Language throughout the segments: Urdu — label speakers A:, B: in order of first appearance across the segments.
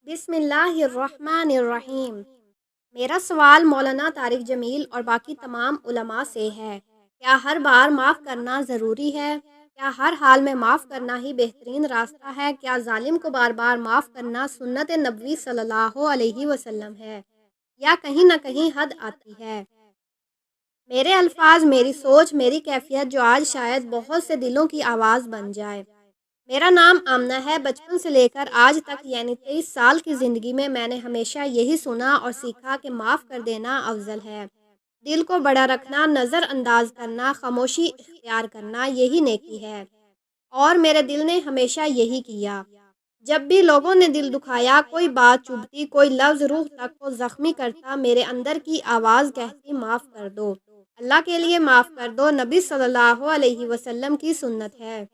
A: بسم اللہ الرحمن الرحیم۔ میرا سوال مولانا طارق جمیل اور باقی تمام علماء سے ہے، کیا ہر بار معاف کرنا ضروری ہے؟ کیا ہر حال میں معاف کرنا ہی بہترین راستہ ہے؟ کیا ظالم کو بار بار معاف کرنا سنت نبوی صلی اللہ علیہ وسلم ہے یا کہیں نہ کہیں حد آتی ہے؟ میرے الفاظ، میری سوچ، میری کیفیت جو آج شاید بہت سے دلوں کی آواز بن جائے۔ میرا نام آمنہ ہے۔ بچپن سے لے کر آج تک یعنی 23 سال کی زندگی میں نے ہمیشہ یہی سنا اور سیکھا کہ معاف کر دینا افضل ہے۔ دل کو بڑا رکھنا، نظر انداز کرنا، خاموشی اختیار کرنا، یہی نیکی ہے، اور میرے دل نے ہمیشہ یہی کیا۔ جب بھی لوگوں نے دل دکھایا، کوئی بات چبھتی، کوئی لفظ روح تک کو زخمی کرتا، میرے اندر کی آواز کہتی معاف کر دو، اللہ کے لیے معاف کر دو، نبی صلی اللہ علیہ وسلم کی سنت ہے۔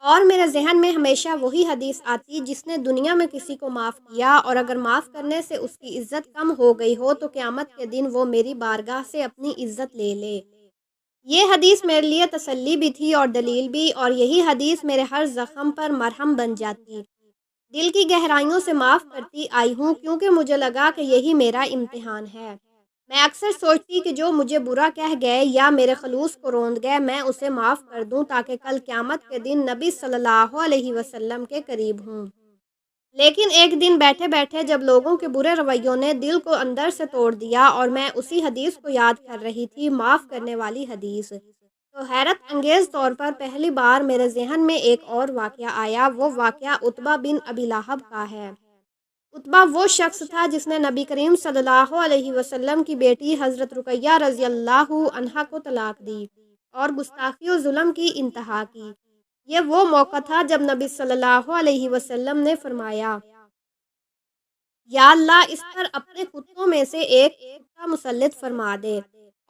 A: اور میرے ذہن میں ہمیشہ وہی حدیث آتی، جس نے دنیا میں کسی کو معاف کیا اور اگر معاف کرنے سے اس کی عزت کم ہو گئی ہو تو قیامت کے دن وہ میری بارگاہ سے اپنی عزت لے لے۔ یہ حدیث میرے لیے تسلی بھی تھی اور دلیل بھی، اور یہی حدیث میرے ہر زخم پر مرہم بن جاتی۔ دل کی گہرائیوں سے معاف کرتی آئی ہوں کیونکہ مجھے لگا کہ یہی میرا امتحان ہے۔ میں اکثر سوچتی کہ جو مجھے برا کہہ گئے یا میرے خلوص کو روند گئے، میں اسے معاف کر دوں تاکہ کل قیامت کے دن نبی صلی اللہ علیہ وسلم کے قریب ہوں۔ لیکن ایک دن بیٹھے بیٹھے جب لوگوں کے برے رویوں نے دل کو اندر سے توڑ دیا اور میں اسی حدیث کو یاد کر رہی تھی، معاف کرنے والی حدیث، تو حیرت انگیز طور پر پہلی بار میرے ذہن میں ایک اور واقعہ آیا۔ وہ واقعہ عتبہ بن ابی لہب کا ہے۔ عتبہ وہ شخص تھا جس نے نبی کریم صلی اللہ علیہ وسلم کی بیٹی حضرت رقیہ رضی اللہ عنہا کو طلاق دی اور گستاخی و ظلم کی انتہا کی۔ یہ وہ موقع تھا جب نبی صلی اللہ علیہ وسلم نے فرمایا، یا اللہ اس پر اپنے کتوں میں سے ایک کتا مسلط فرما دے،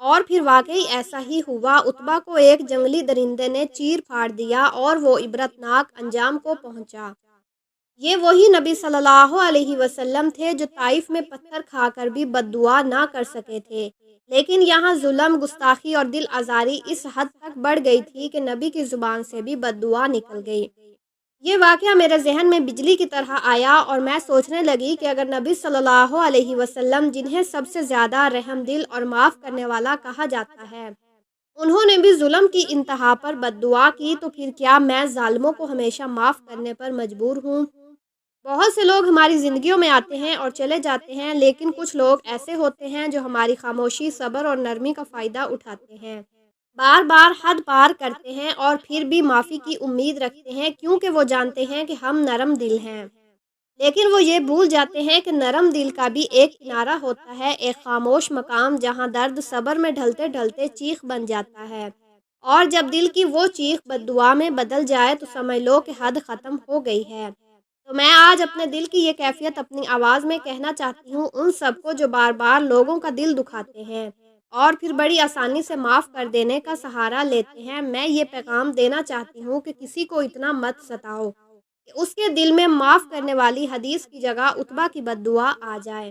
A: اور پھر واقعی ایسا ہی ہوا۔ عتبہ کو ایک جنگلی درندے نے چیر پھاڑ دیا اور وہ عبرتناک انجام کو پہنچا۔ یہ وہی نبی صلی اللہ علیہ وسلم تھے جو طائف میں پتھر کھا کر بھی بد دعا نہ کر سکے تھے، لیکن یہاں ظلم، گستاخی اور دل آزاری اس حد تک بڑھ گئی تھی کہ نبی کی زبان سے بھی بد دعا نکل گئی۔ یہ واقعہ میرے ذہن میں بجلی کی طرح آیا اور میں سوچنے لگی کہ اگر نبی صلی اللہ علیہ وسلم، جنہیں سب سے زیادہ رحم دل اور معاف کرنے والا کہا جاتا ہے، انہوں نے بھی ظلم کی انتہا پر بد دعا کی، تو پھر کیا میں ظالموں کو ہمیشہ معاف کرنے پر مجبور ہوں؟ بہت سے لوگ ہماری زندگیوں میں آتے ہیں اور چلے جاتے ہیں، لیکن کچھ لوگ ایسے ہوتے ہیں جو ہماری خاموشی، صبر اور نرمی کا فائدہ اٹھاتے ہیں، بار بار حد پار کرتے ہیں اور پھر بھی معافی کی امید رکھتے ہیں کیونکہ وہ جانتے ہیں کہ ہم نرم دل ہیں۔ لیکن وہ یہ بھول جاتے ہیں کہ نرم دل کا بھی ایک کنارہ ہوتا ہے، ایک خاموش مقام جہاں درد صبر میں ڈھلتے ڈھلتے چیخ بن جاتا ہے، اور جب دل کی وہ چیخ بد دعا میں بدل جائے تو سمجھ لو کہ حد ختم ہو گئی ہے۔ تو میں آج اپنے دل کی یہ کیفیت اپنی آواز میں کہنا چاہتی ہوں، ان سب کو جو بار بار لوگوں کا دل دکھاتے ہیں اور پھر بڑی آسانی سے معاف کر دینے کا سہارا لیتے ہیں۔ میں یہ پیغام دینا چاہتی ہوں کہ کسی کو اتنا مت ستاؤ کہ اس کے دل میں معاف کرنے والی حدیث کی جگہ عتبہ کی بد دعا آ جائے۔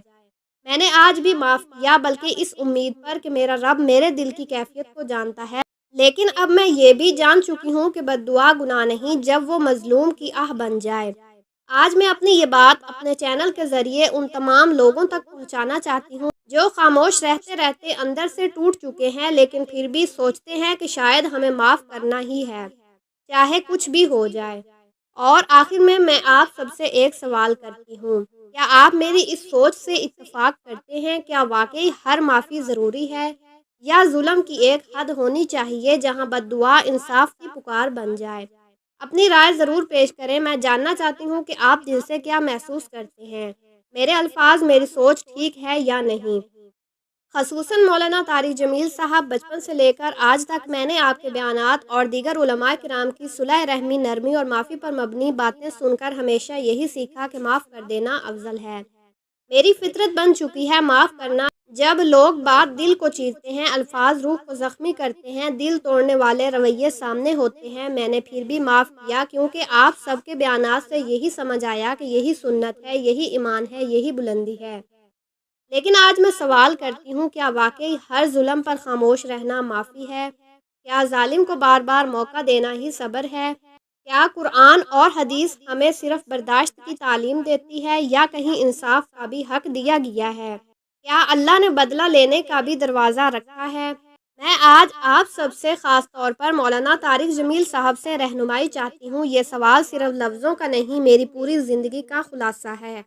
A: میں نے آج بھی معاف کیا، بلکہ اس امید پر کہ میرا رب میرے دل کی کیفیت کو جانتا ہے، لیکن اب میں یہ بھی جان چکی ہوں کہ بد دعا گناہ نہیں جب وہ مظلوم کی آہ بن جائے۔ آج میں اپنی یہ بات اپنے چینل کے ذریعے ان تمام لوگوں تک پہنچانا چاہتی ہوں جو خاموش رہتے رہتے اندر سے ٹوٹ چکے ہیں، لیکن پھر بھی سوچتے ہیں کہ شاید ہمیں معاف کرنا ہی ہے، چاہے کچھ بھی ہو جائے۔ اور آخر میں آپ سب سے ایک سوال کرتی ہوں، کیا آپ میری اس سوچ سے اتفاق کرتے ہیں؟ کیا واقعی ہر معافی ضروری ہے، یا ظلم کی ایک حد ہونی چاہیے جہاں بد دعا انصاف کی پکار بن جائے؟ اپنی رائے ضرور پیش کریں۔ میں جاننا چاہتی ہوں کہ آپ دل سے کیا محسوس کرتے ہیں، میرے الفاظ، میری سوچ ٹھیک ہے یا نہیں؟ خصوصاً مولانا طارق جمیل صاحب، بچپن سے لے کر آج تک میں نے آپ کے بیانات اور دیگر علماء کرام کی صلح رحمی، نرمی اور معافی پر مبنی باتیں سن کر ہمیشہ یہی سیکھا کہ معاف کر دینا افضل ہے۔ میری فطرت بن چکی ہے معاف کرنا۔ جب لوگ بات دل کو چیرتے ہیں، الفاظ روح کو زخمی کرتے ہیں، دل توڑنے والے رویے سامنے ہوتے ہیں، میں نے پھر بھی معاف کیا کیونکہ آپ سب کے بیانات سے یہی سمجھ آیا کہ یہی سنت ہے، یہی ایمان ہے، یہی بلندی ہے۔ لیکن آج میں سوال کرتی ہوں، کیا واقعی ہر ظلم پر خاموش رہنا معافی ہے؟ کیا ظالم کو بار بار موقع دینا ہی صبر ہے؟ کیا قرآن اور حدیث ہمیں صرف برداشت کی تعلیم دیتی ہے یا کہیں انصاف کا بھی حق دیا گیا ہے؟ کیا اللہ نے بدلہ لینے کا بھی دروازہ رکھا ہے؟ میں آج آپ سب سے خاص طور پر مولانا طارق جمیل صاحب سے رہنمائی چاہتی ہوں۔ یہ سوال صرف لفظوں کا نہیں، میری پوری زندگی کا خلاصہ ہے۔